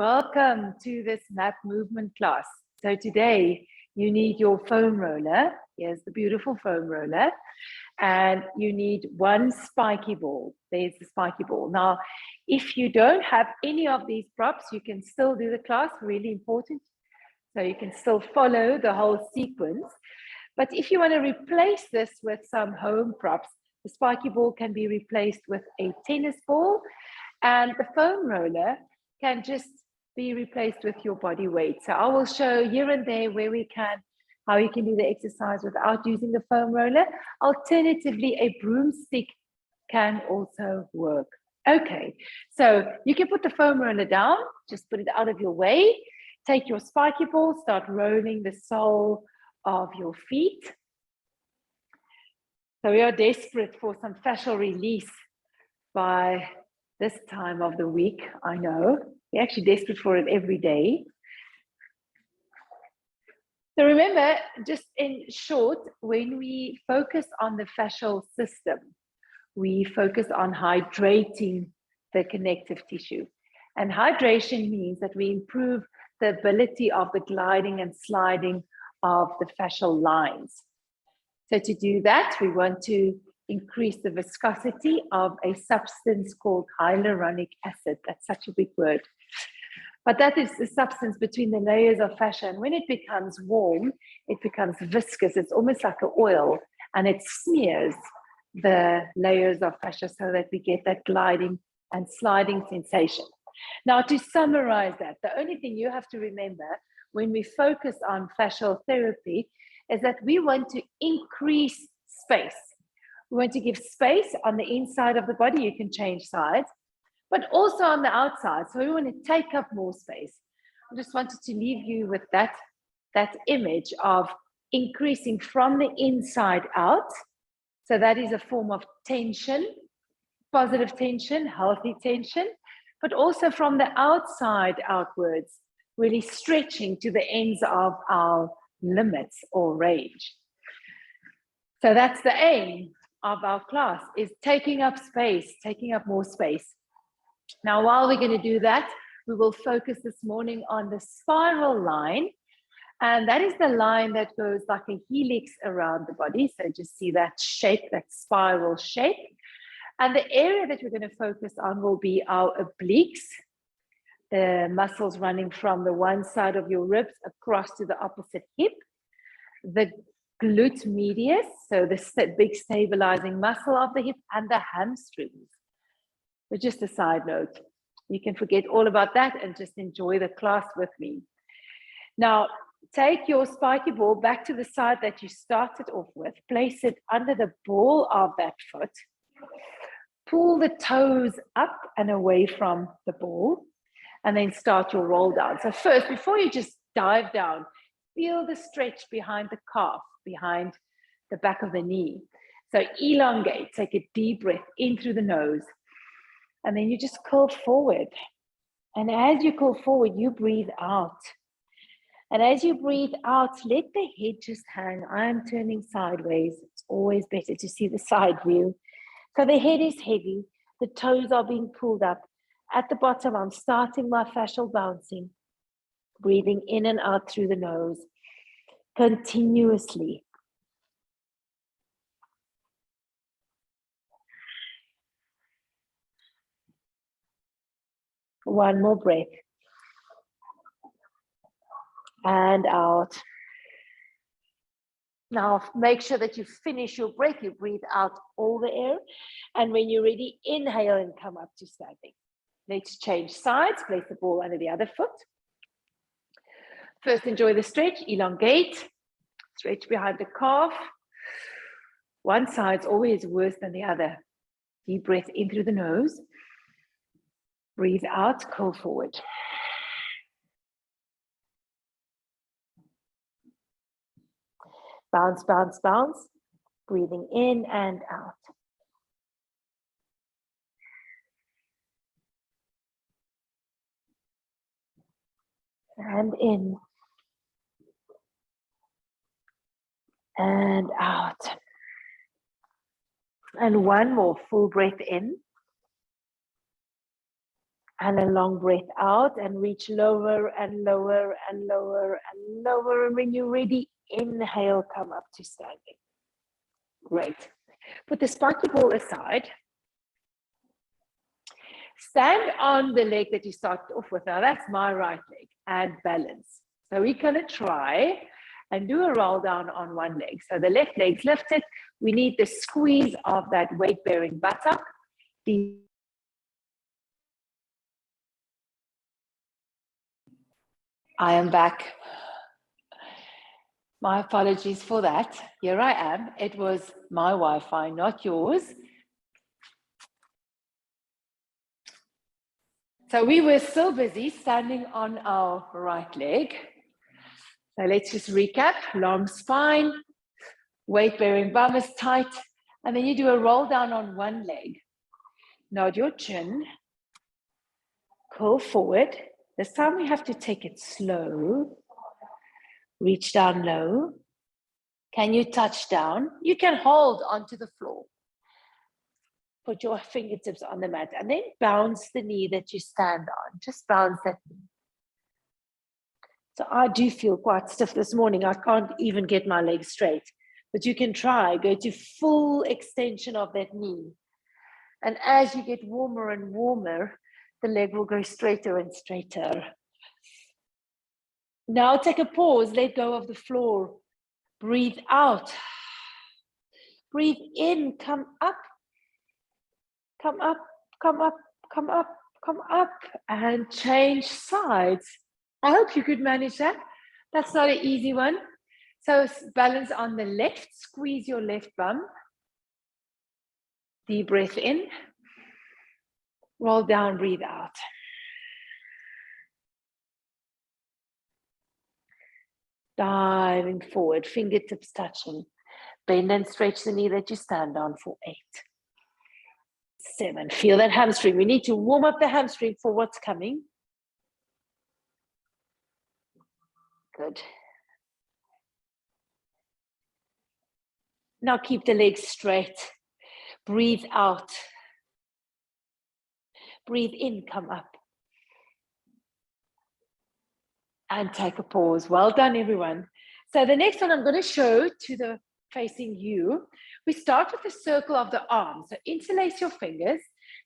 Welcome to this map movement class. So today you need your foam roller. Here's the beautiful foam roller. And you need one spiky ball. There's the spiky ball. Now, if you don't have any of these props, you can still do the class, really important. So you can still follow the whole sequence. But if you want to replace this with some home props, the spiky ball can be replaced with a tennis ball, and the foam roller can just be replaced with your body weight. So I will show here and there where we can, how you can do the exercise without using the foam roller. Alternatively, a broomstick can also work. Okay, so you can put the foam roller down, just put it out of your way. Take your spiky ball, start rolling the sole of your feet. So we are desperate for some fascial release by this time of the week, I know. We're actually desperate for it every day. So remember, just in short, when we focus on the fascial system, we focus on hydrating the connective tissue. And hydration means that we improve the ability of the gliding and sliding of the fascial lines. So to do that, we want to increase the viscosity of a substance called hyaluronic acid. That's such a big word. But that is the substance between the layers of fascia. And when it becomes warm, it becomes viscous. It's almost like an oil, and it smears the layers of fascia so that we get that gliding and sliding sensation. Now, to summarize that, the only thing you have to remember when we focus on fascial therapy is that we want to increase space. We want to give space on the inside of the body. You can change sides, but also on the outside. So we want to take up more space. I just wanted to leave you with that image of increasing from the inside out. So that is a form of tension, positive tension, healthy tension, but also from the outside outwards, really stretching to the ends of our limits or range. So that's the aim of our class, is taking up space, taking up more space. Now, while we're going to do that, we will focus this morning on the spiral line. And that is the line that goes like a helix around the body. So just see that shape, that spiral shape. And the area that we're going to focus on will be our obliques, the muscles running from the one side of your ribs across to the opposite hip, the glute medius, so the big stabilizing muscle of the hip, and the hamstrings. But just a side note, you can forget all about that and just enjoy the class with me. Now, take your spiky ball back to the side that you started off with, place it under the ball of that foot, pull the toes up and away from the ball, and then start your roll down. So first, before you just dive down, feel the stretch behind the calf, behind the back of the knee. So elongate, take a deep breath in through the nose, and then you just curl forward. And as you curl forward, you breathe out. And as you breathe out, let the head just hang. I'm turning sideways. It's always better to see the side view. So the head is heavy, the toes are being pulled up. At the bottom, I'm starting my fascial bouncing, breathing in and out through the nose, continuously. One more breath. And out. Now, make sure that you finish your breath. You breathe out all the air. And when you're ready, inhale and come up to standing. Let's change sides. Place the ball under the other foot. First, enjoy the stretch. Elongate. Stretch behind the calf. One side's always worse than the other. Deep breath in through the nose. Breathe out, curl forward. Bounce, bounce, bounce. Breathing in and out. And in. And out. And one more full breath in. And a long breath out and reach lower and lower and lower and lower. And when you're ready, inhale, come up to standing. Great. Put the spiky ball aside. Stand on the leg that you started off with. Now that's my right leg, and balance. So we're going to try and do a roll down on one leg. So the left leg's lifted. We need the squeeze of that weight-bearing buttock. I am back. My apologies for that. Here I am. It was my Wi-Fi, not yours. So we were still busy standing on our right leg. So let's just recap. Long spine, weight-bearing bum is tight, and then you do a roll down on one leg. Nod your chin, curl forward. This time we have to take it slow. Reach down low. Can you touch down? You can hold onto the floor. Put your fingertips on the mat and then bounce the knee that you stand on. Just bounce that knee. So I do feel quite stiff this morning. I can't even get my legs straight. But you can try, go to full extension of that knee. And as you get warmer and warmer, the leg will go straighter and straighter. Now take a pause, let go of the floor. Breathe out. Breathe in, come up. Come up, come up, come up, come up, and change sides. I hope you could manage that. That's not an easy one. So balance on the left, squeeze your left bum. Deep breath in. Roll down, breathe out. Diving forward, fingertips touching. Bend and stretch the knee that you stand on for 8, 7. Feel that hamstring. We need to warm up the hamstring for what's coming. Good. Now keep the legs straight. Breathe out. Breathe in, come up. And take a pause. Well done, everyone. So the next one I'm going to show to the facing you. We start with the circle of the arms. So interlace your fingers.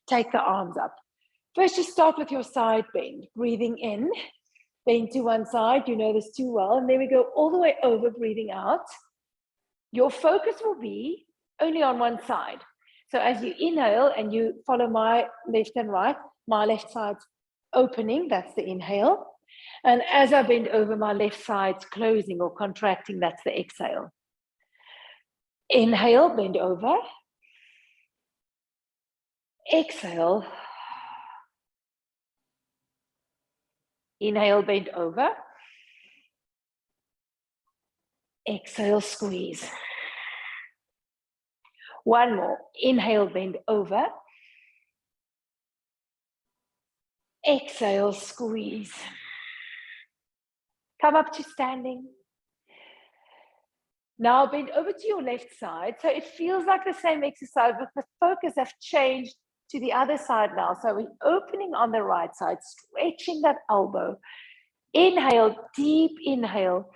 Take the arms up. First, just start with your side bend. Breathing in. Bend to one side. You know this too well. And then we go all the way over, breathing out. Your focus will be only on one side. So as you inhale and you follow my left and right, my left side's opening, that's the inhale. And as I bend over, my left side's closing or contracting, that's the exhale. Inhale, bend over. Exhale. Inhale, bend over. Exhale, squeeze. One more. Inhale, bend over. Exhale, squeeze. Come up to standing. Now bend over to your left side. So it feels like the same exercise, but the focus has changed to the other side now. So we're opening on the right side, stretching that elbow. Inhale, deep inhale.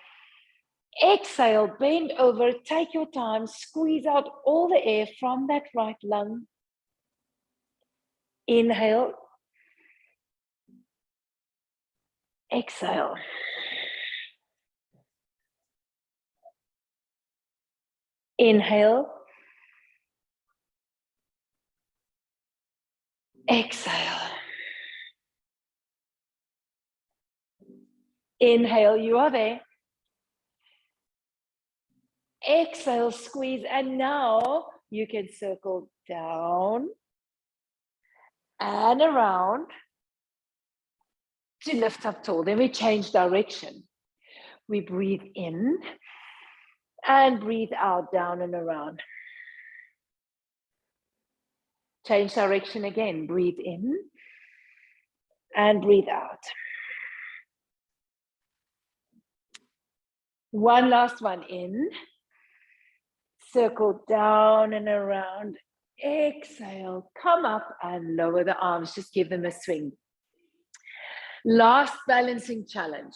Exhale, bend over, take your time, squeeze out all the air from that right lung. Inhale. Exhale. Inhale. Exhale. Inhale, you are there. Exhale, squeeze, and now you can circle down and around to lift up tall. Then we change direction. We breathe in and breathe out, down and around. Change direction again. Breathe in and breathe out. One last one in. Circle down and around. Exhale, come up and lower the arms. Just give them a swing. Last balancing challenge.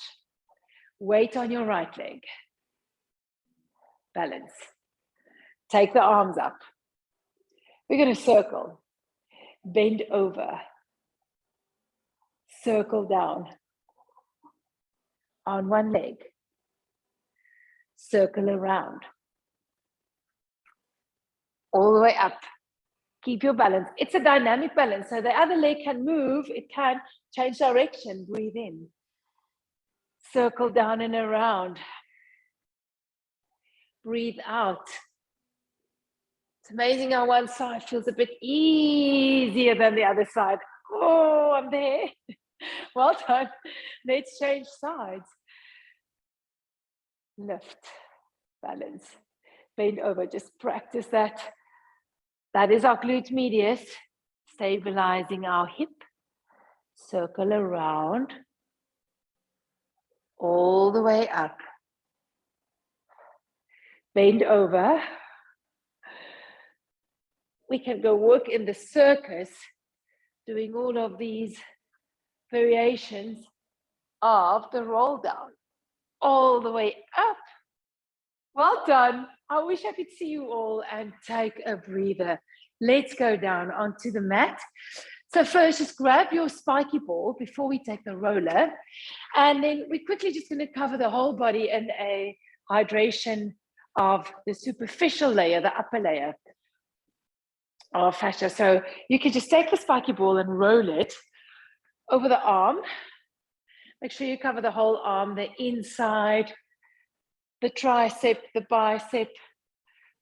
Weight on your right leg. Balance. Take the arms up. We're going to circle. Bend over. Circle down. On one leg. Circle around. All the way up. Keep your balance. It's a dynamic balance. So the other leg can move. It can change direction. Breathe in. Circle down and around. Breathe out. It's amazing how one side feels a bit easier than the other side. Oh, I'm there. Well done. Let's change sides. Lift. Balance. Bend over. Just practice that. That is our glute medius. Stabilizing our hip. Circle around. All the way up. Bend over. We can go work in the circus, doing all of these variations of the roll down, all the way up. Well done. I wish I could see you all, and take a breather. Let's go down onto the mat. So first, just grab your spiky ball before we take the roller. And then we're quickly just going to cover the whole body in a hydration of the superficial layer, the upper layer of fascia. So you can just take the spiky ball and roll it over the arm. Make sure you cover the whole arm, the inside, the tricep, the bicep,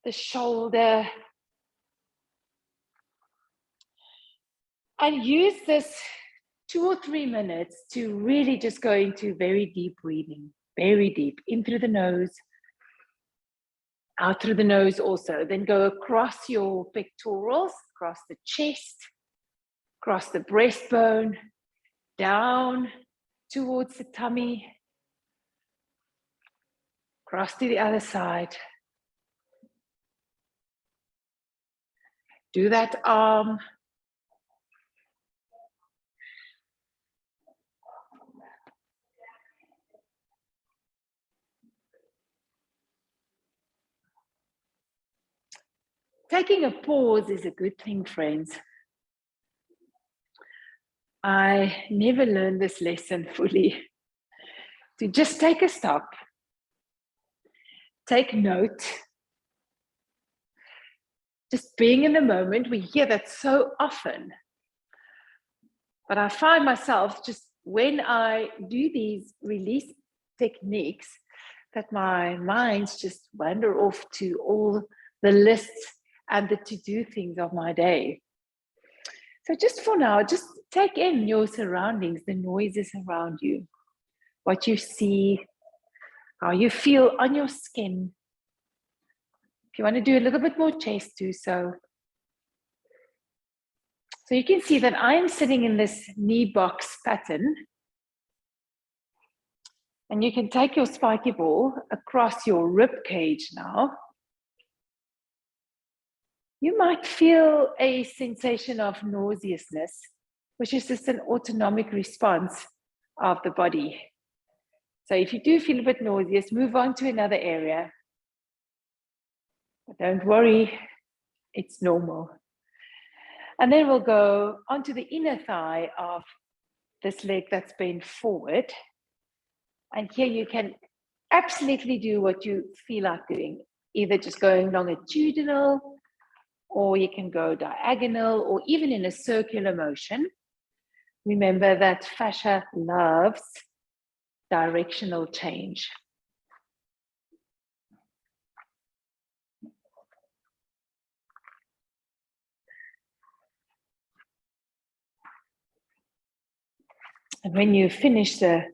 the shoulder. And use this 2 or 3 minutes to really just go into very deep breathing, very deep, in through the nose, out through the nose also. Then go across your pectorals, across the chest, across the breastbone, down towards the tummy, across to the other side. Do that arm. Taking a pause is a good thing, friends. I never learned this lesson fully. To just take a stop, take note, just being in the moment. We hear that so often. But I find myself just when I do these release techniques that my minds just wander off to all the lists and the to-do things of my day. So just for now, just take in your surroundings, the noises around you, what you see, how you feel on your skin. If you want to do a little bit more chest, do so. So you can see that I'm sitting in this knee box pattern. And you can take your spiky ball across your rib cage now. You might feel a sensation of nauseousness, which is just an autonomic response of the body. So if you do feel a bit nauseous, move on to another area. But don't worry, it's normal. And then we'll go onto the inner thigh of this leg that's bent forward. And here you can absolutely do what you feel like doing, either just going longitudinal, or you can go diagonal, or even in a circular motion. Remember that fascia loves directional change. And when you finish the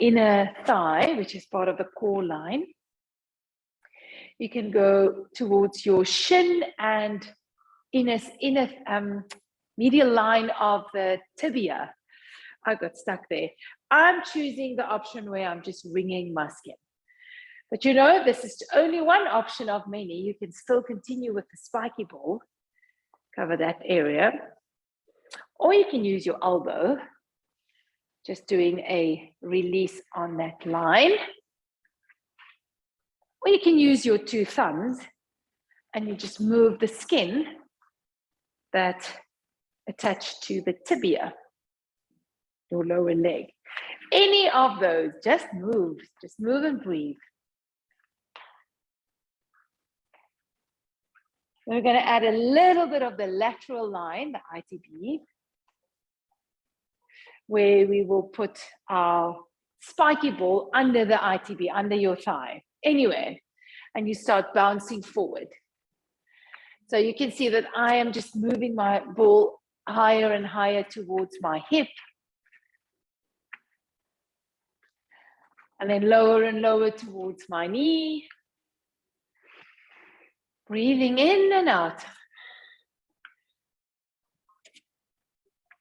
inner thigh, which is part of the core line, you can go towards your shin and inner medial line of the tibia. I got stuck there. I'm choosing the option where I'm just wringing my skin. But you know, this is only one option of many. You can still continue with the spiky ball, cover that area. Or you can use your elbow Just doing a release on that line. Or you can use your two thumbs and you just move the skin that attached to the tibia, your lower leg. Any of those, just move and breathe. We're going to add a little bit of the lateral line, the ITB, where we will put our spiky ball under the ITB, under your thigh, anywhere, and you start bouncing forward. So you can see that I am just moving my ball higher and higher towards my hip, and then lower and lower towards my knee. Breathing in and out.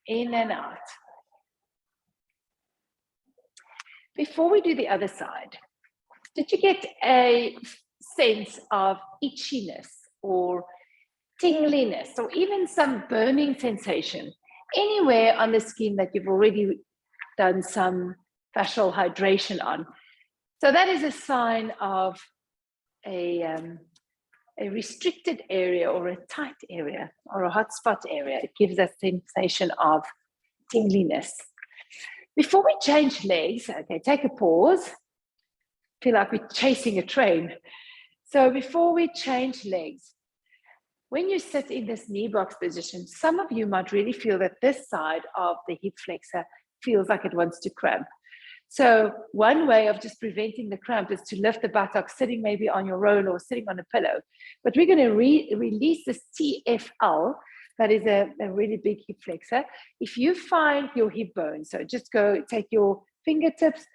In and out. Before we do the other side, did you get a sense of itchiness or tingliness or even some burning sensation anywhere on the skin that you've already done some fascial hydration on? So that is a sign of a restricted area or a tight area or a hot spot area. It gives us sensation of tingliness. Before we change legs, okay, take a pause. Feel like we're chasing a train. So before we change legs, when you sit in this knee box position, some of you might really feel that this side of the hip flexor feels like it wants to cramp. So one way of just preventing the cramp is to lift the buttocks, sitting maybe on your roll or sitting on a pillow. But we're going to release this TFL, that is a really big hip flexor. If you find your hip bone, so just go take your fingertips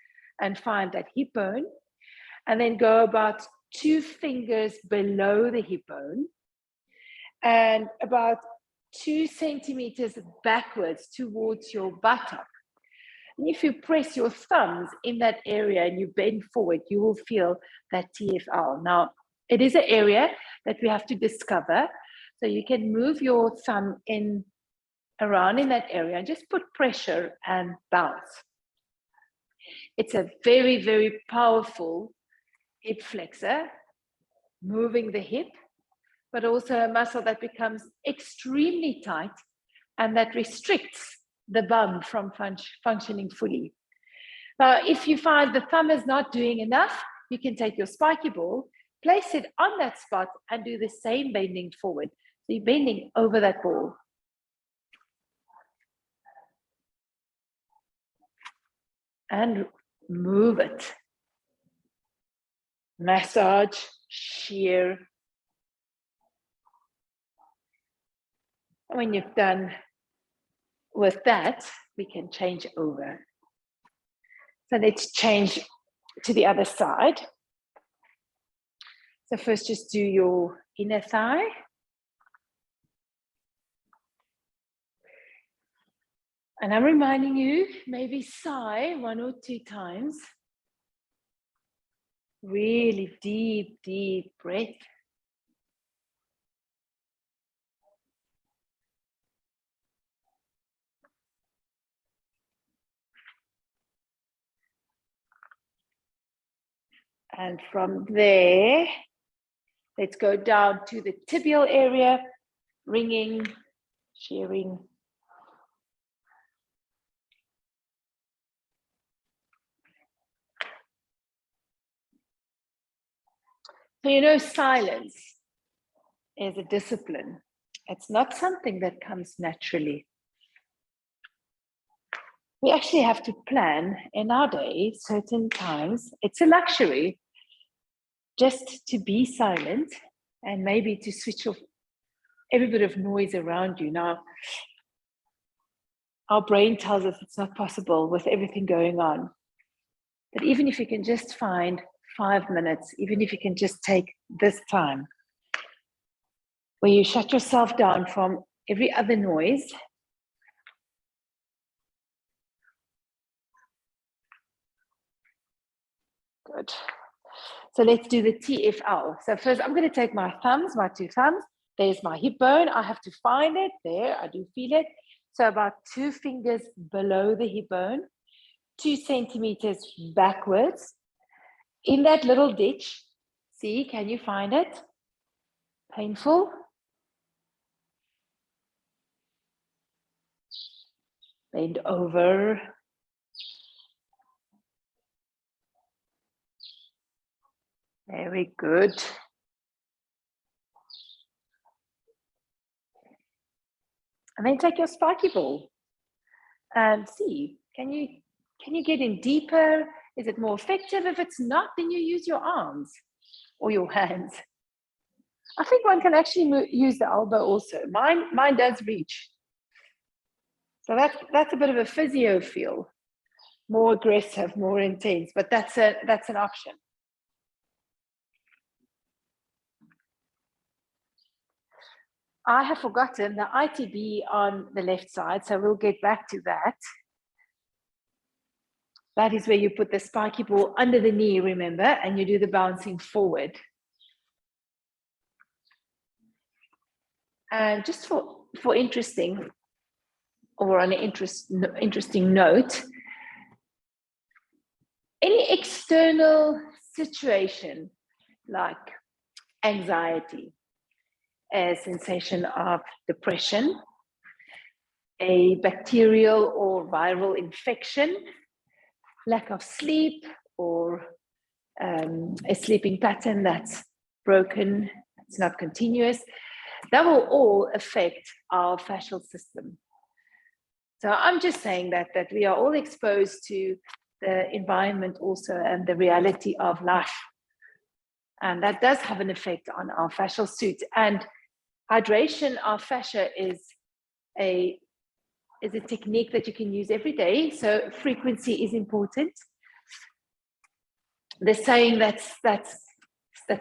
and find that hip bone, and then go about 2 fingers below the hip bone and about 2 centimeters backwards towards your buttock. And if you press your thumbs in that area and you bend forward, you will feel that TFL. Now, it is an area that we have to discover. So you can move your thumb in around in that area and just put pressure and bounce. It's a very, very powerful hip flexor, moving the hip, but also a muscle that becomes extremely tight and that restricts the bum from functioning fully. Now, if you find the thumb is not doing enough, you can take your spiky ball, place it on that spot and do the same bending forward. So you're bending over that ball. And move it. Massage, shear. When you've done with that, we can change over. So let's change to the other side. So first just do your inner thigh. And I'm reminding you, maybe sigh 1 or 2 times. Really deep, deep breath. And from there, let's go down to the tibial area, ringing, shearing. So you know, silence is a discipline. It's not something that comes naturally. We actually have to plan in our day certain times. It's a luxury just to be silent and maybe to switch off every bit of noise around you. Now, our brain tells us it's not possible with everything going on. But even if you can just find 5 minutes, even if you can just take this time where you shut yourself down from every other noise. Good. So let's do the TFL. So first I'm going to take my thumbs, my 2 thumbs. There's my hip bone. I have to find it. There, I do feel it. So about 2 fingers below the hip bone. 2 centimeters backwards in that little ditch. See, can you find it? Painful? Bend over. Very good. And then take your spiky ball and see, can you get in deeper? Is it more effective? If it's not, then you use your arms or your hands. I think one can actually use the elbow also. Mine does reach. So that's a bit of a physio feel, more aggressive, more intense, but that's an option. I have forgotten the ITB on the left side, so we'll get back to that. That is where you put the spiky ball under the knee, remember, and you do the bouncing forward. And just for interesting, or on an interesting note, any external situation like anxiety, a sensation of depression, a bacterial or viral infection, lack of sleep, or a sleeping pattern that's broken, it's not continuous, that will all affect our fascial system. So I'm just saying that we are all exposed to the environment also and the reality of life. And that does have an effect on our fascial suit. And hydration of fascia is a technique that you can use every day. So frequency is important. The saying that's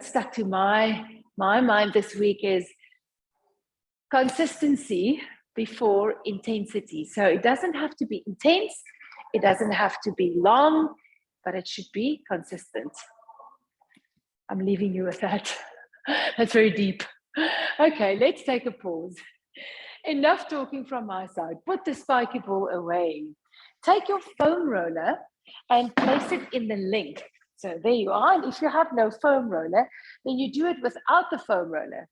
stuck to my mind this week is consistency before intensity. So it doesn't have to be intense, it doesn't have to be long, but it should be consistent. I'm leaving you with that. That's very deep. Okay, let's take a pause. Enough talking from my side. Put the spiky ball away. Take your foam roller and place it in the link. So there you are. And if you have no foam roller, then you do it without the foam roller.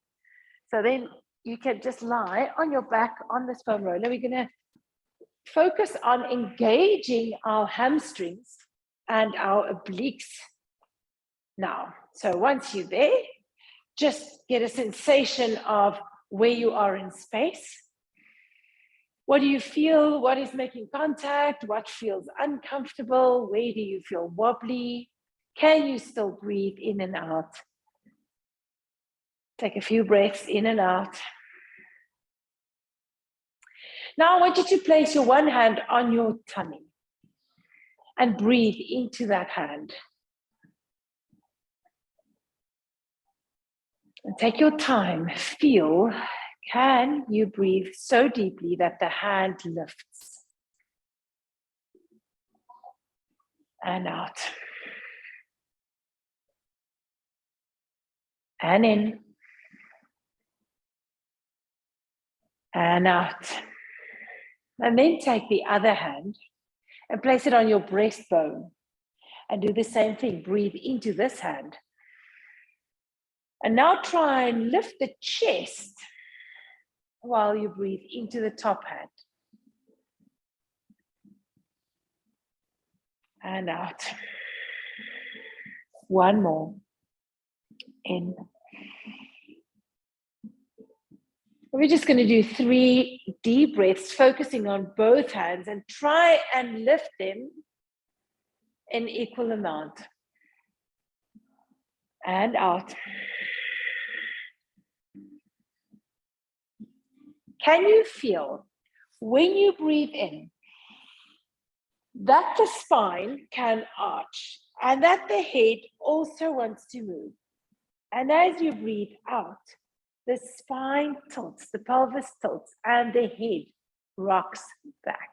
So then you can just lie on your back on this foam roller. We're going to focus on engaging our hamstrings and our obliques now. So once you're there, just get a sensation of where you are in space. What do you feel? What is making contact? What feels uncomfortable? Where do you feel wobbly? Can you still breathe in and out? Take a few breaths in and out. Now I want you to place your one hand on your tummy and breathe into that hand. And take your time, feel, can you breathe so deeply that the hand lifts? And out. And in. And out. And then take the other hand and place it on your breastbone. And do the same thing, breathe into this hand. And now try and lift the chest while you breathe into the top hand. And out. One more. In. We're just going to do 3 deep breaths, focusing on both hands, and try and lift them in equal amount. And out. Can you feel when you breathe in that the spine can arch and that the head also wants to move? And as you breathe out, the spine tilts, the pelvis tilts, and the head rocks back.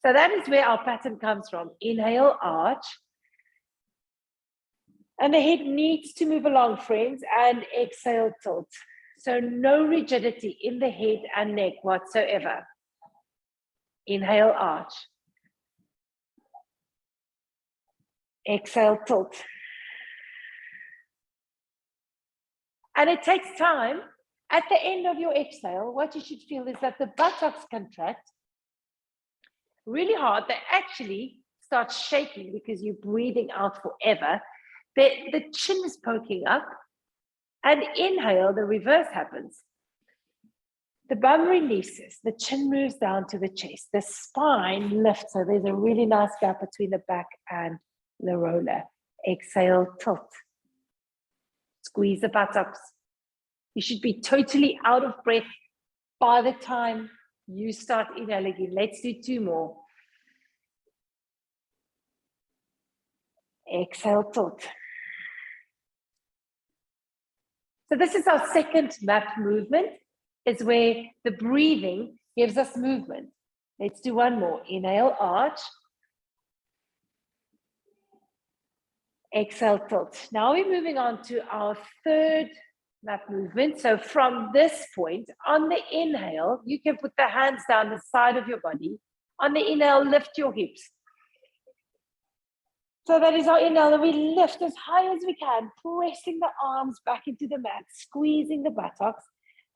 So that is where our pattern comes from. Inhale, arch. And the head needs to move along, friends, and exhale, tilt. So no rigidity in the head and neck whatsoever. Inhale, arch. Exhale, tilt. And it takes time. At the end of your exhale, what you should feel is that the buttocks contract really hard. They actually start shaking because you're breathing out forever. The chin is poking up. And inhale, the reverse happens. The bum releases, the chin moves down to the chest, the spine lifts, so there's a really nice gap between the back and the roller. Exhale, tilt. Squeeze the buttocks. You should be totally out of breath by the time you start inhaling again. Let's do 2 more. Exhale, tilt. So this is our second map movement. Is where the breathing gives us movement. Let's do 1 more. Inhale, arch. Exhale, tilt. Now we're moving on to our third map movement. So from this point, on the inhale, you can put the hands down the side of your body. On the inhale, lift your hips. So that is our inhale, and we lift as high as we can, pressing the arms back into the mat, squeezing the buttocks.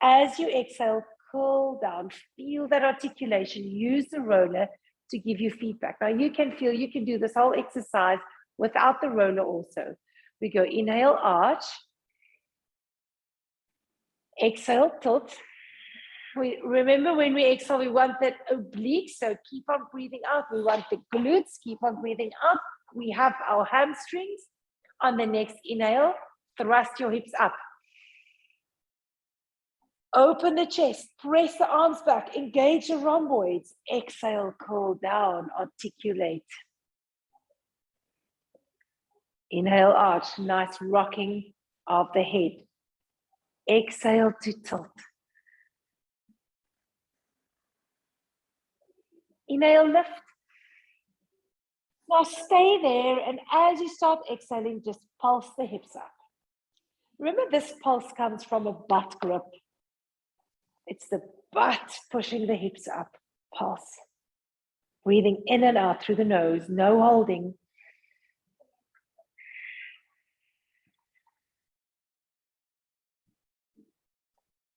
As you exhale, curl down, feel that articulation, use the roller to give you feedback. Now you can feel, you can do this whole exercise without the roller also. We go inhale, arch. Exhale, tilt. Remember when we exhale, we want that oblique, so keep on breathing out. We want the glutes, keep on breathing up. We have our hamstrings. On the next inhale, thrust your hips up. Open the chest, press the arms back, engage the rhomboids. Exhale, curl down, articulate. Inhale, arch, nice rocking of the head. Exhale to tilt. Inhale, lift. Now stay there, and as you start exhaling, just pulse the hips up. Remember, this pulse comes from a butt grip. It's the butt pushing the hips up. Pulse. Breathing in and out through the nose, no holding.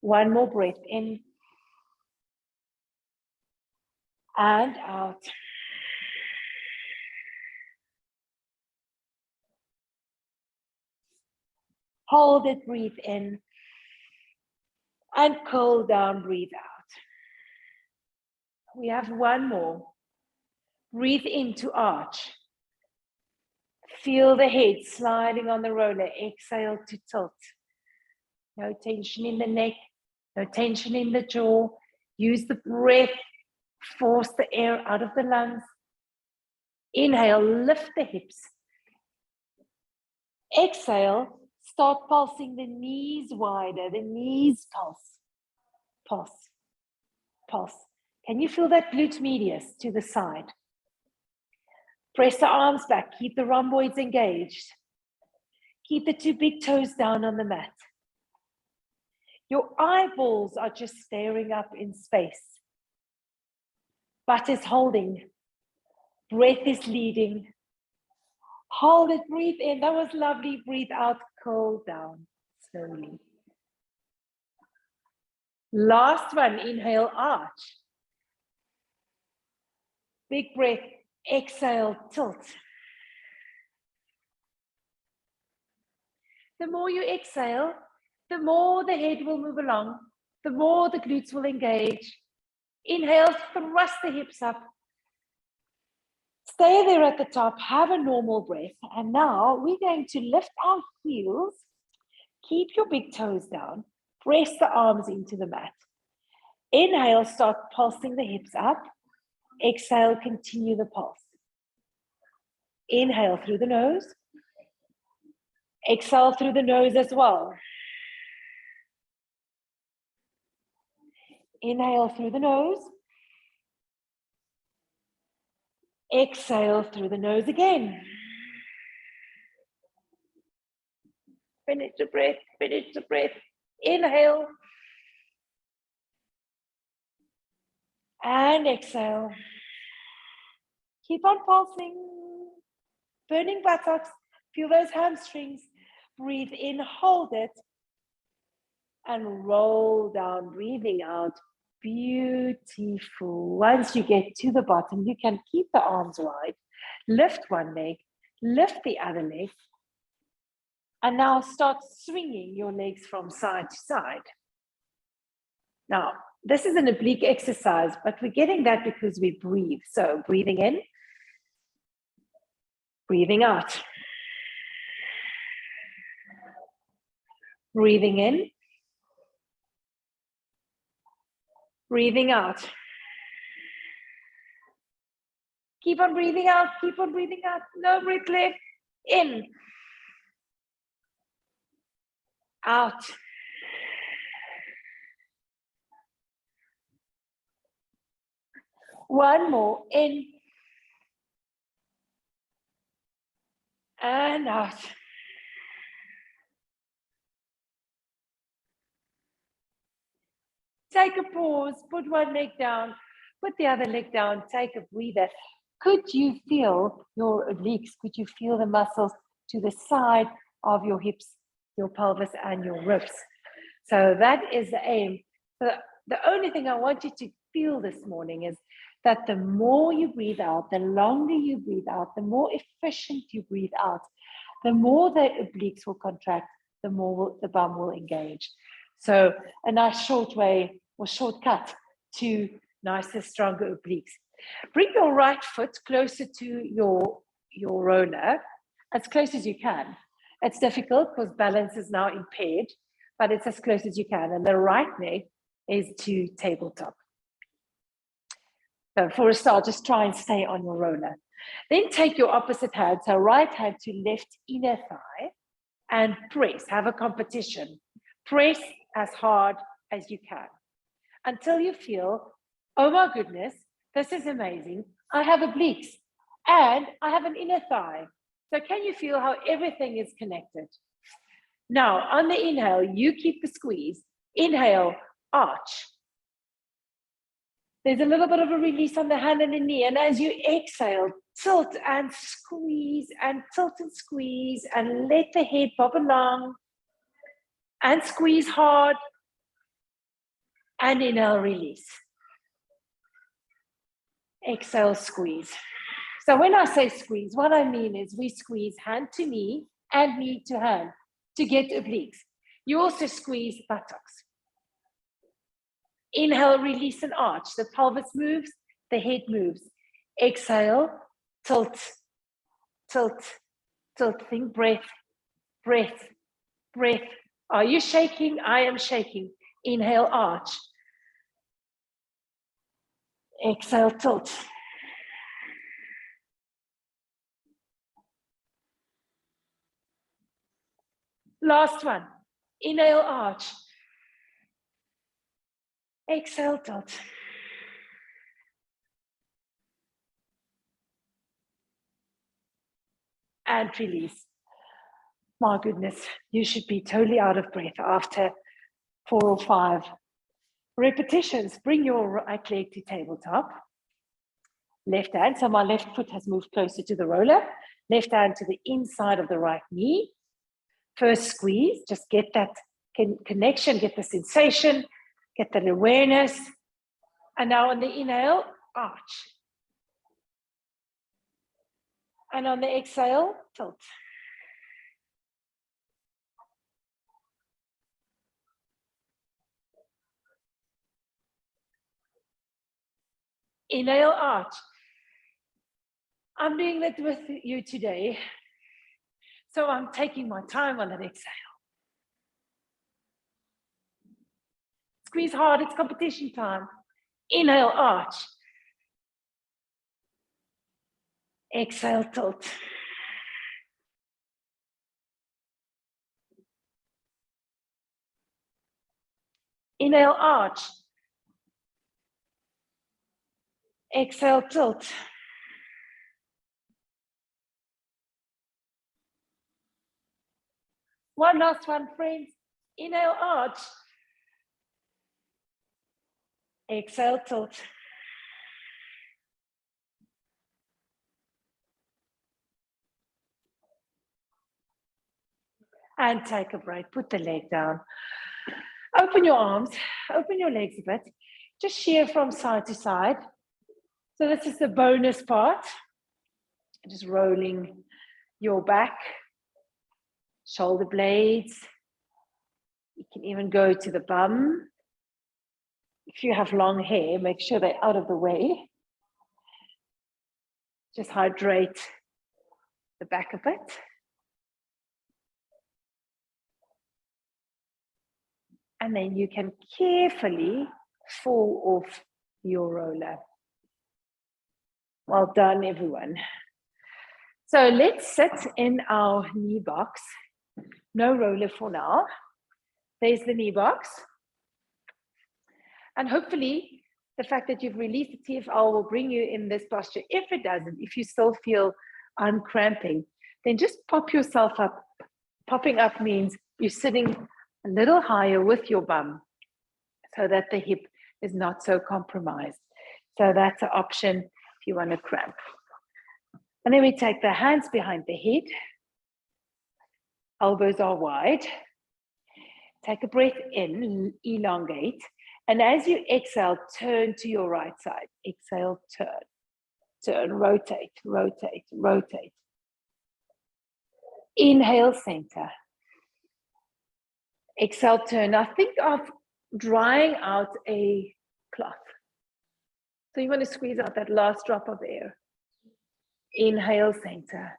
One more breath in and out. Hold it, breathe in. And curl down, breathe out. We have 1 more. Breathe into arch. Feel the head sliding on the roller. Exhale to tilt. No tension in the neck, no tension in the jaw. Use the breath, force the air out of the lungs. Inhale, lift the hips. Exhale, start pulsing the knees wider, the knees pulse. Pulse, pulse. Can you feel that glute medius to the side? Press the arms back, keep the rhomboids engaged. Keep the 2 big toes down on the mat. Your eyeballs are just staring up in space. Butt is holding. Breath is leading. Hold it, breathe in. That was lovely. Breathe out, curl down slowly. Last one, inhale, arch. Big breath, exhale, tilt. The more you exhale, the more the head will move along, the more the glutes will engage. Inhale, thrust the hips up. Stay there at the top, have a normal breath. And now we're going to lift our heels. Keep your big toes down. Press the arms into the mat. Inhale, start pulsing the hips up. Exhale, continue the pulse. Inhale through the nose. Exhale through the nose as well. Inhale through the nose. Exhale through the nose again. Finish the breath, finish the breath. Inhale. And exhale. Keep on pulsing. burning buttocks, feel those hamstrings. Breathe in, hold it, and roll down, breathing out. Beautiful. Once you get to the bottom, you can keep the arms wide, lift one leg, lift the other leg, and now start swinging your legs from side to side. Now, this is an oblique exercise, but we're getting that because we breathe. So breathing in, breathing out. Breathing in, breathing out. Keep on breathing out, keep on breathing out. No breath left. In, out. One more, in and out. Take a pause, put one leg down, put the other leg down, take a breather. Could you feel your obliques? Could you feel the muscles to the side of your hips, your pelvis, and your ribs? So that is the aim. So the only thing I want you to feel this morning is that the more you breathe out, the longer you breathe out, the more efficient you breathe out, the more the obliques will contract, the more the bum will engage. So a nice short way or shortcut to nicer, stronger obliques. Bring your right foot closer to your roller, as close as you can. It's difficult because balance is now impaired, but it's as close as you can. And the right leg is to tabletop. So for a start, just try and stay on your roller. Then take your opposite hand, so right hand to left inner thigh, and press, have a competition. Press as hard as you can until you feel, oh my goodness, this is amazing. I have obliques and I have an inner thigh. So can you feel how everything is connected? Now, on the inhale, you keep the squeeze. Inhale, arch. There's a little bit of a release on the hand and the knee. And as you exhale, tilt and squeeze and tilt and squeeze and let the head bob along and squeeze hard and inhale, release. Exhale, squeeze. So when I say squeeze, what I mean is we squeeze hand to knee and knee to hand to get obliques. You also squeeze buttocks. Inhale, release and arch. The pelvis moves, the head moves. Exhale, tilt, tilt, tilt. Think breath, breath, breath. Are you shaking? I am shaking. Inhale, arch. Exhale, tilt. Last one. Inhale, arch. Exhale, tilt. And release. My goodness, you should be totally out of breath after 4 or 5 repetitions. Bring your right leg to tabletop. Left hand, so my left foot has moved closer to the roller. Left hand to the inside of the right knee. First squeeze, just get that connection, get the sensation, get that awareness. And now on the inhale, arch. And on the exhale, tilt. Inhale, arch. I'm doing that with you today. So I'm taking my time on that exhale. Squeeze hard, it's competition time. Inhale, arch. Exhale, tilt. Inhale, arch. Exhale, tilt. One last one, friends. Inhale, arch. Exhale, tilt. And take a break. Put the leg down. Open your arms. Open your legs a bit. Just shear from side to side. So this is the bonus part. Just rolling your back, shoulder blades. You can even go to the bum. If you have long hair, make sure they're out of the way. Just hydrate the back a bit. And then you can carefully fall off your roller. Well done, everyone. So let's sit in our knee box. No roller for now. There's the knee box. And hopefully, the fact that you've released the TFL will bring you in this posture. If it doesn't, if you still feel uncramping, then just pop yourself up. Popping up means you're sitting a little higher with your bum so that the hip is not so compromised. So that's an option if you want to cramp. And then we take the hands behind the head. Elbows are wide. Take a breath in, elongate. And as you exhale, turn to your right side. Exhale, turn. Turn, rotate, rotate, rotate. Inhale, center. Exhale, turn. Now think of drying out a cloth. So you want to squeeze out that last drop of air. Inhale, center.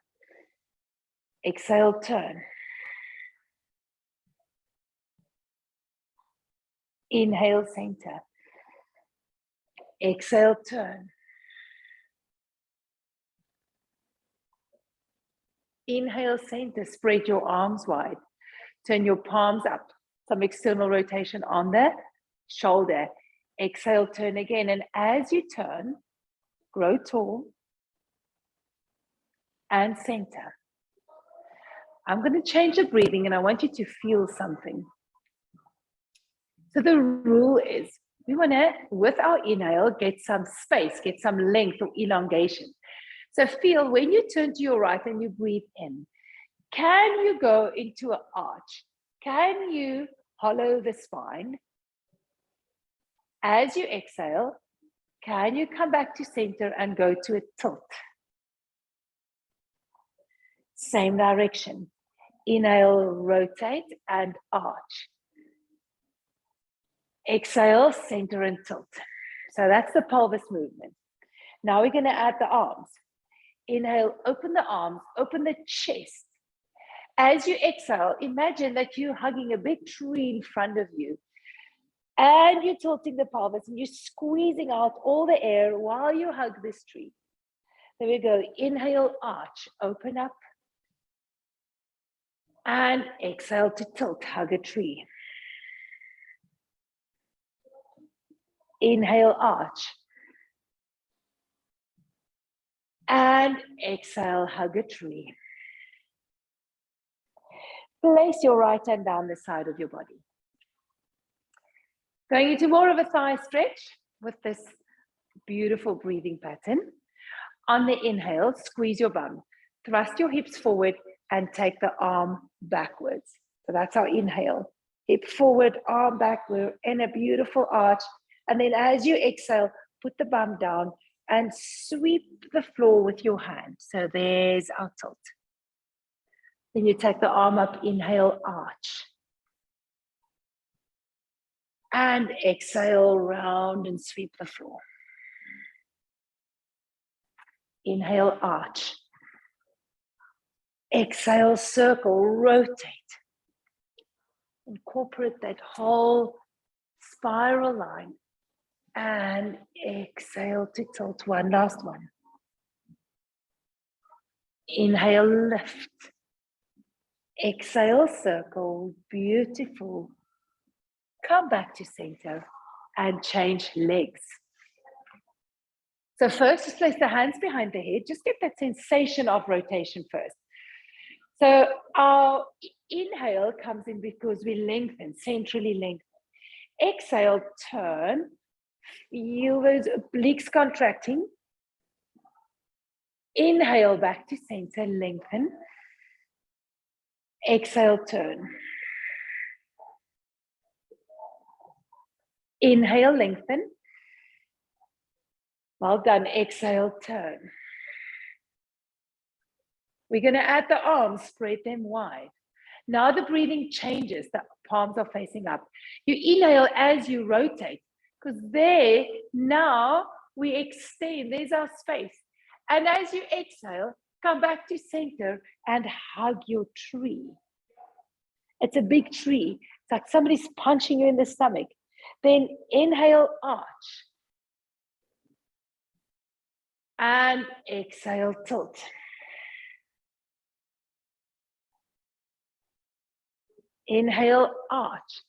Exhale, turn. Inhale, center. Exhale, turn. Inhale, center. Spread your arms wide. Turn your palms up. Some external rotation on the shoulder. Exhale, turn again. And as you turn, grow tall and center. I'm going to change the breathing and I want you to feel something. So the rule is we want to, with our inhale, get some space, get some length or elongation. So feel when you turn to your right and you breathe in, can you go into an arch? Can you hollow the spine? As you exhale, can you come back to center and go to a tilt? Same direction. Inhale, rotate and arch. Exhale, center and tilt. So that's the pelvis movement. Now we're going to add the arms. Inhale, open the arms, open the chest. As you exhale, imagine that you're hugging a big tree in front of you. And you're tilting the pelvis and you're squeezing out all the air while you hug this tree. There we go. Inhale, arch, open up. And exhale to tilt, hug a tree. Inhale, arch. And exhale, hug a tree. Place your right hand down the side of your body. Going into more of a thigh stretch with this beautiful breathing pattern. On the inhale, squeeze your bum. Thrust your hips forward and take the arm backwards. So that's our inhale. Hip forward, arm back. We're in a beautiful arch. And then as you exhale, put the bum down and sweep the floor with your hand. So there's our tilt. Then you take the arm up, inhale, arch. And exhale, round and sweep the floor. Inhale, arch. Exhale, circle, rotate. Incorporate that whole spiral line. And exhale to tilt. One last one. Inhale, lift. Exhale, circle. Beautiful. Come back to center and change legs. So first, just place the hands behind the head. Just get that sensation of rotation first. So our inhale comes in because we lengthen, centrally lengthen. Exhale, turn. Feel those obliques contracting. Inhale, back to center, lengthen. Exhale, turn. Inhale, lengthen. Well done. Exhale, turn. We're going to add the arms, spread them wide. Now the breathing changes. The palms are facing up. You inhale as you rotate, because there, now we extend. There's our space. And as you exhale, come back to center and hug your tree. It's a big tree. It's like somebody's punching you in the stomach. Then inhale, arch. And exhale, tilt. Inhale, arch.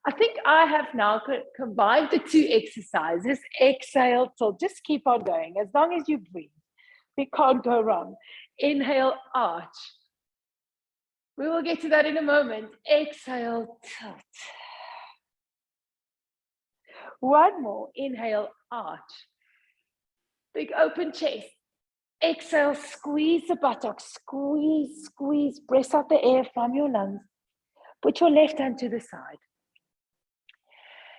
I think I have now combined the two exercises. Exhale, tilt. Just keep on going. As long as you breathe, we can't go wrong. Inhale, arch. We will get to that in a moment. Exhale, tilt. One more. Inhale, arch. Big open chest. Exhale, squeeze the buttocks. Squeeze, squeeze. Press out the air from your lungs. Put your left hand to the side.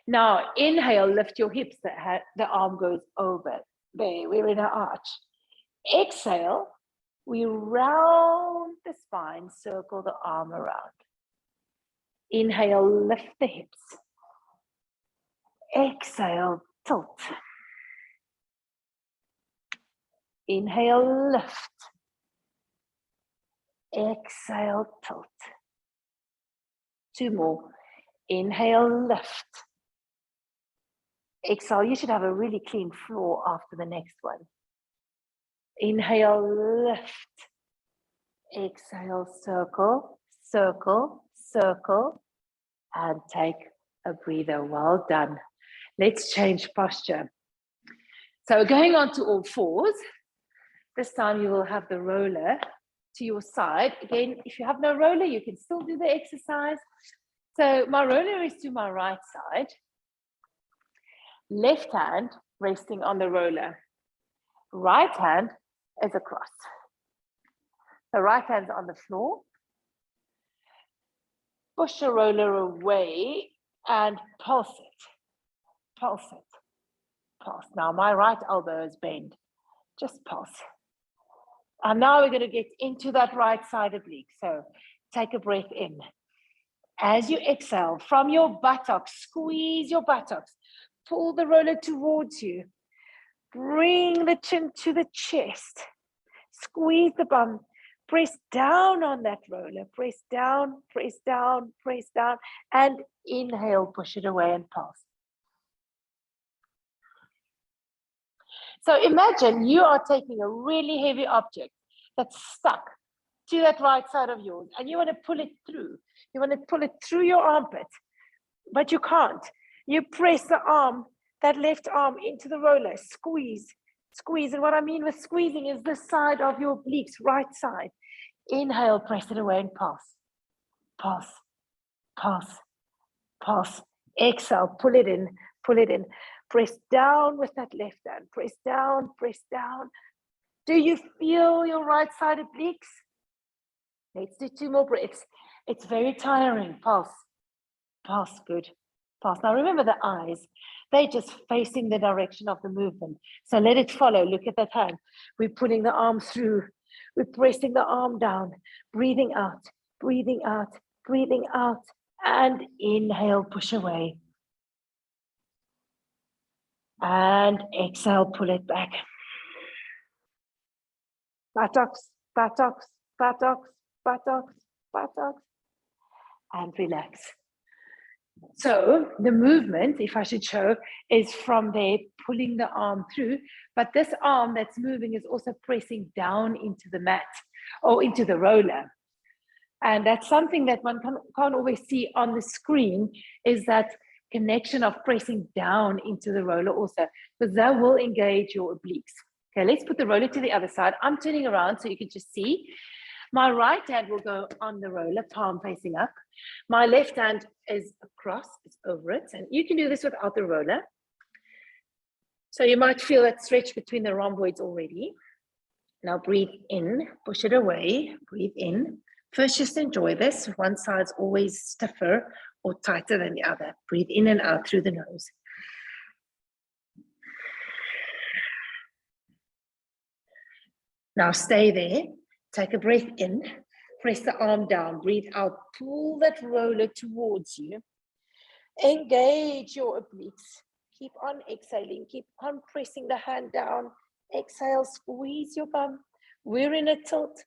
Now, inhale, lift your hips. The arm goes over. There, we're in an arch. Exhale, we round the spine, circle the arm around. Inhale, lift the hips. Exhale, tilt. Inhale, lift. Exhale, tilt. Two more. Inhale, lift. Exhale. You should have a really clean floor after the next one. Inhale, lift. Exhale, circle, circle, circle, and take a breather. Well done. Let's change posture. So going on to all fours. This time you will have the roller to your side. Again, if you have no roller, you can still do the exercise. So my roller is to my right side. Left hand resting on the roller. Right hand is across. The right hand's on the floor. Push the roller away and pulse it. Pulse it. Pulse. Now my right elbow is bent. Just pulse. And now we're going to get into that right side oblique. So take a breath in. As you exhale, from your buttocks, squeeze your buttocks. Pull the roller towards you. Bring the chin to the chest. Squeeze the bum. Press down on that roller. Press down, press down, press down. And inhale, push it away and pulse. So imagine you are taking a really heavy object that's stuck to that right side of yours, and you want to pull it through. You want to pull it through your armpit, but you can't. You press the arm, that left arm, into the roller. Squeeze, squeeze. And what I mean with squeezing is the side of your obliques, right side. Inhale, press it away and pulse. Pulse, pulse, pulse. Exhale, pull it in, pull it in. Press down with that left hand. Press down, press down. Do you feel your right side obliques? Let's do two more breaths. It's very tiring. Pulse, pulse, good. Pulse. Now remember the eyes. They're just facing the direction of the movement. So let it follow. Look at that hand. We're pulling the arm through. We're pressing the arm down. Breathing out, breathing out, breathing out. And inhale, push away. And exhale, pull it back. Buttocks, buttocks, buttocks, buttocks, buttocks. And relax. So the movement, if I should show, is from there, pulling the arm through. But this arm that's moving is also pressing down into the mat or into the roller. And that's something that one can't always see on the screen, is that connection of pressing down into the roller also, because that will engage your obliques. Okay, let's put the roller to the other side. I'm turning around so you can just see. My right hand will go on the roller, palm facing up. My left hand is across, it's over it. And you can do this without the roller. So you might feel that stretch between the rhomboids already. Now breathe in, push it away, breathe in, First, just enjoy this. One side's always stiffer or tighter than the other. Breathe in and out through the nose. Now stay there. Take a breath in. Press the arm down. Breathe out. Pull that roller towards you. Engage your obliques. Keep on exhaling. Keep on pressing the hand down. Exhale, squeeze your bum. We're in a tilt.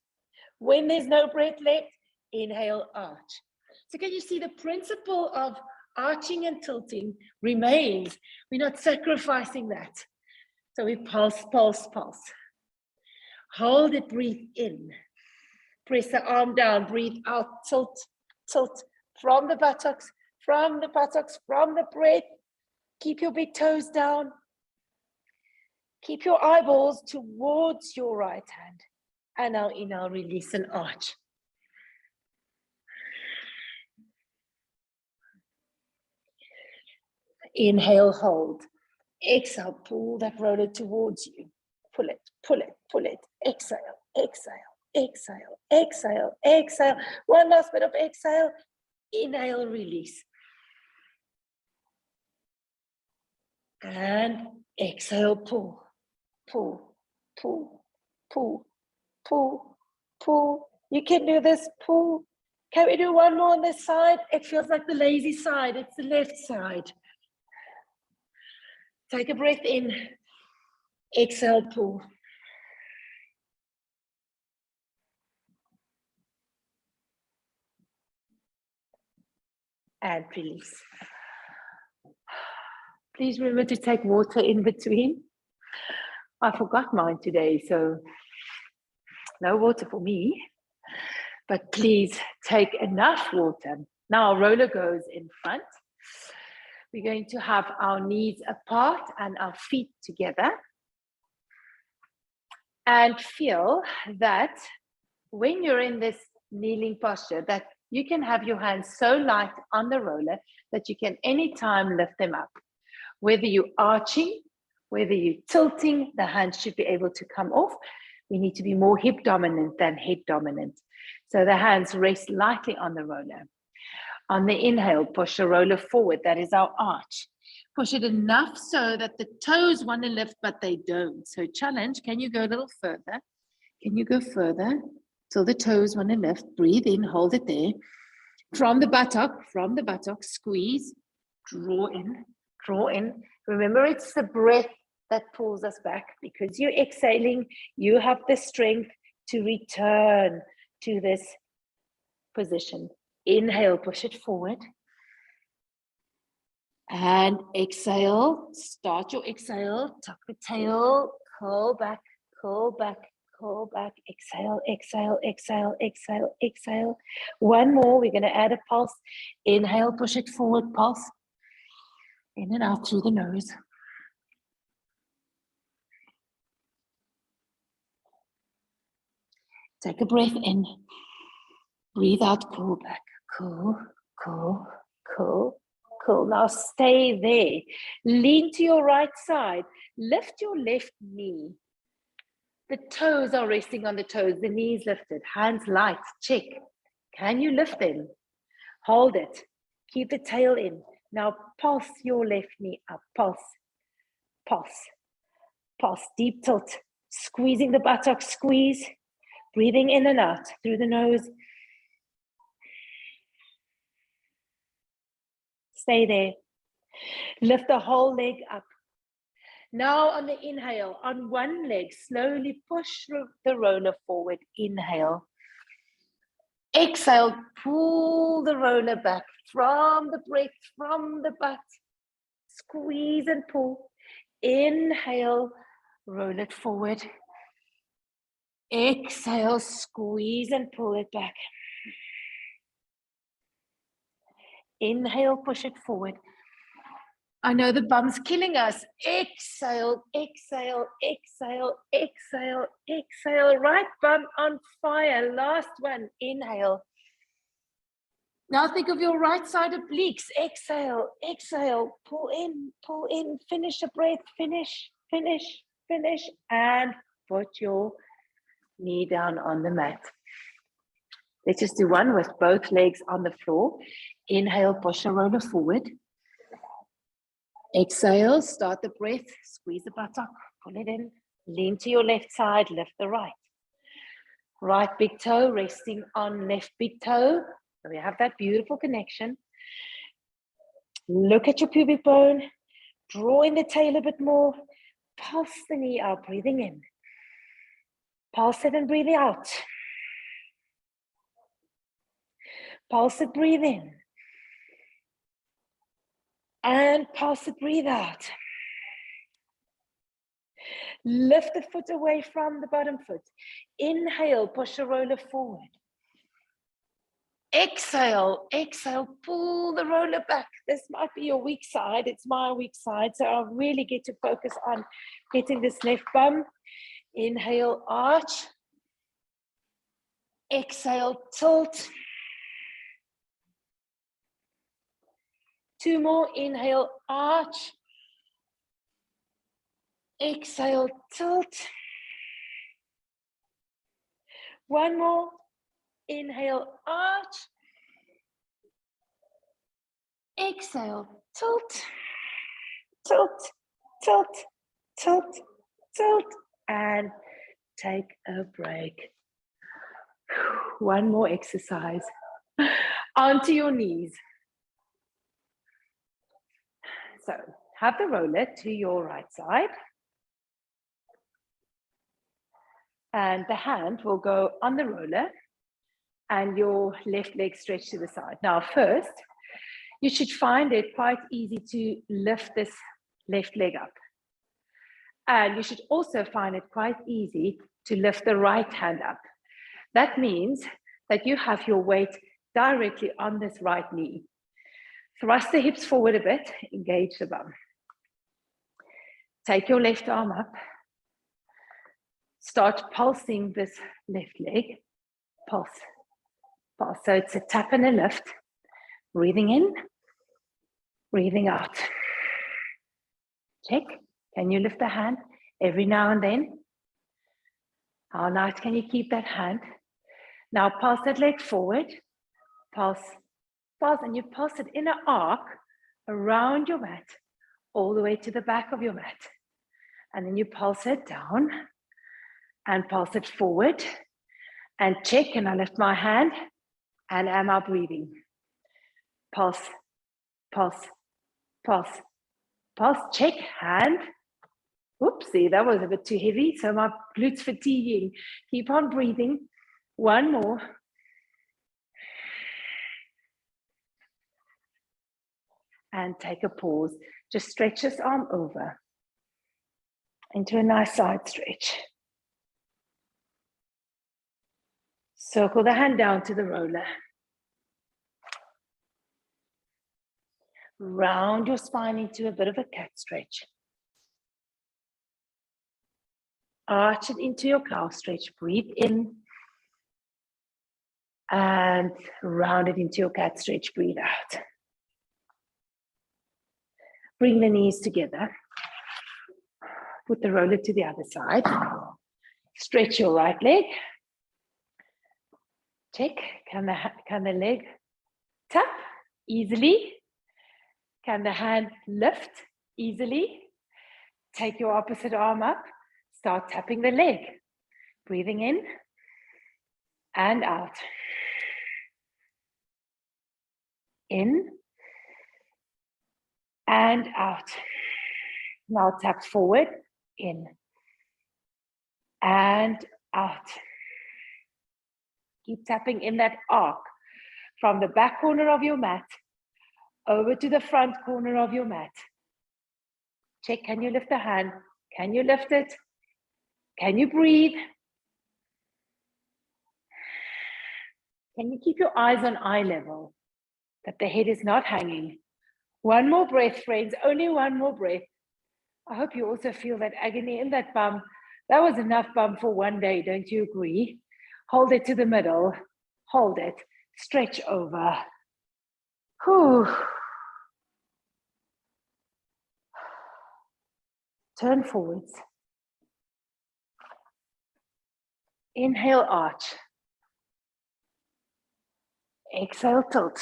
When there's no breath left, inhale, arch. So can you see the principle of arching and tilting remains? We're not sacrificing that. So we pulse, pulse, pulse. Hold it, breathe in. Press the arm down, breathe out, tilt, tilt. From the buttocks, from the buttocks, from the breath. Keep your big toes down. Keep your eyeballs towards your right hand. And now inhale, release and arch. Inhale, hold. Exhale, pull that roller towards you. Pull it, pull it, pull it. Exhale, exhale, exhale, exhale, exhale. One last bit of exhale. Inhale, release. And exhale, pull, pull, pull, pull, pull, pull. You can do this, pull. Can we do one more on this side? It feels like the lazy side. It's the left side. Take a breath in. Exhale, pull. And release. Please remember to take water in between. I forgot mine today, so no water for me. But please take enough water. Now our roller goes in front. We're going to have our knees apart and our feet together. And feel that when you're in this kneeling posture, that you can have your hands so light on the roller that you can anytime lift them up. Whether you're arching, whether you're tilting, the hands should be able to come off. We need to be more hip dominant than head dominant. So the hands rest lightly on the roller. On the inhale, push the roller forward. That is our arch. Push it enough so that the toes want to lift, but they don't. So challenge, can you go a little further? Can you go further till the toes want to lift? Breathe in, hold it there. From the buttock, squeeze, draw in, draw in. Remember, it's the breath that pulls us back because you're exhaling. You have the strength to return to this position. Inhale, push it forward. And exhale, start your exhale, tuck the tail, curl back, curl back, curl back. Exhale, exhale, exhale, exhale, exhale. One more, we're going to add a pulse. Inhale, push it forward, pulse. In and out through the nose. Take a breath in. Breathe out, cool back. Cool, cool, cool, cool. Now stay there. Lean to your right side. Lift your left knee. The toes are resting on the toes. The knees lifted. Hands light. Check. Can you lift them? Hold it. Keep the tail in. Now pulse your left knee up. Pulse. Pulse. Pulse. Deep tilt. Squeezing the buttocks. Squeeze. Breathing in and out through the nose. Stay there. Lift the whole leg up. Now on the inhale, on one leg, slowly push the roller forward. Inhale. Exhale, pull the roller back from the breath, from the butt. Squeeze and pull. Inhale, roll it forward. Exhale, squeeze and pull it back. Inhale, push it forward. I know the bum's killing us. Exhale, exhale, exhale, exhale, exhale. Right bum on fire. Last one. Inhale. Now think of your right side obliques. Exhale, exhale. Pull in. Finish the breath. Finish, finish, finish. And put your knee down on the mat. Let's just do one with both legs on the floor. Inhale, push your roller forward. Exhale, start the breath, squeeze the buttock, pull it in, lean to your left side, lift the right. Right big toe resting on left big toe. So we have that beautiful connection. Look at your pubic bone, draw in the tail a bit more, pulse the knee out, breathing in. Pulse it and breathe out. Pulse it, breathe in. And pulse it, breathe out. Lift the foot away from the bottom foot. Inhale, push your roller forward. Exhale, exhale, pull the roller back. This might be your weak side. It's my weak side. So I'll really get to focus on getting this left bum. Inhale, arch. Exhale, tilt. Two more. Inhale, arch. Exhale, tilt. One more. Inhale, arch. Exhale, tilt. Tilt, tilt, tilt, tilt. And take a break. One more exercise. Onto your knees. So have the roller to your right side. And the hand will go on the roller and your left leg stretched to the side. Now, first, you should find it quite easy to lift this left leg up. And you should also find it quite easy to lift the right hand up. That means that you have your weight directly on this right knee. Thrust the hips forward a bit, engage the bum. Take your left arm up. Start pulsing this left leg. Pulse, pulse. So it's a tap and a lift. Breathing in, breathing out. Check. Can you lift the hand every now and then? How light can you keep that hand? Now pulse that leg forward. Pulse, pulse, and you pulse it in an arc around your mat, all the way to the back of your mat. And then you pulse it down and pulse it forward. And check, and I lift my hand, and am I breathing? Pulse, pulse, pulse, pulse, check, hand. Oopsie, that was a bit too heavy, so my glutes fatiguing. Keep on breathing. One more. And take a pause. Just stretch this arm over into a nice side stretch. Circle the hand down to the roller. Round your spine into a bit of a cat stretch. Arch it into your cow stretch. Breathe in. And round it into your cat stretch. Breathe out. Bring the knees together. Put the roller to the other side. Stretch your right leg. Check. Can the leg tap easily? Can the hand lift easily? Take your opposite arm up. Start tapping the leg. Breathing in and out. In and out. Now tap forward, in and out. Keep tapping in that arc from the back corner of your mat over to the front corner of your mat. Check, can you lift the hand? Can you lift it? Can you breathe? Can you keep your eyes on eye level, that the head is not hanging? One more breath, friends, only one more breath. I hope you also feel that agony in that bum. That was enough bum for one day, don't you agree? Hold it to the middle, hold it, stretch over. Whew. Turn forwards. Inhale, arch. Exhale, tilt.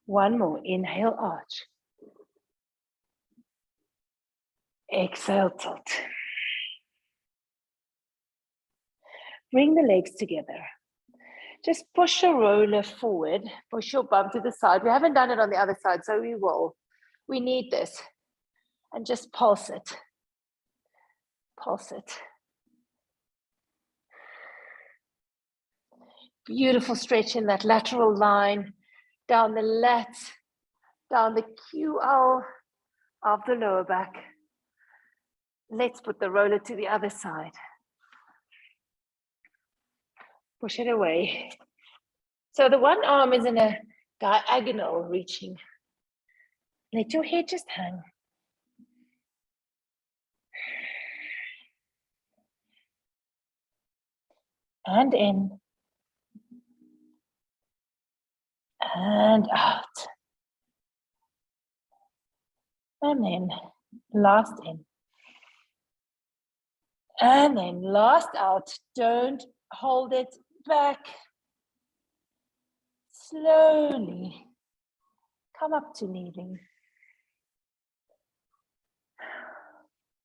One more. Inhale, arch. Exhale, tilt. Bring the legs together. Just push your roller forward. Push your bum to the side. We haven't done it on the other side, so we will. We need this. And just pulse it. Pulse it. Beautiful stretch in that lateral line, down the lat, down the QL of the lower back. Let's put the roller to the other side. Push it away. So the one arm is in a diagonal reaching. Let your head just hang. And in. And out. And then last in. And then last out. Don't hold it back. Slowly come up to kneeling.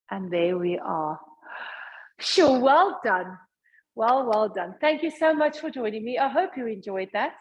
And there we are. Sure, well done. Well done. Thank you so much for joining me. I hope you enjoyed that.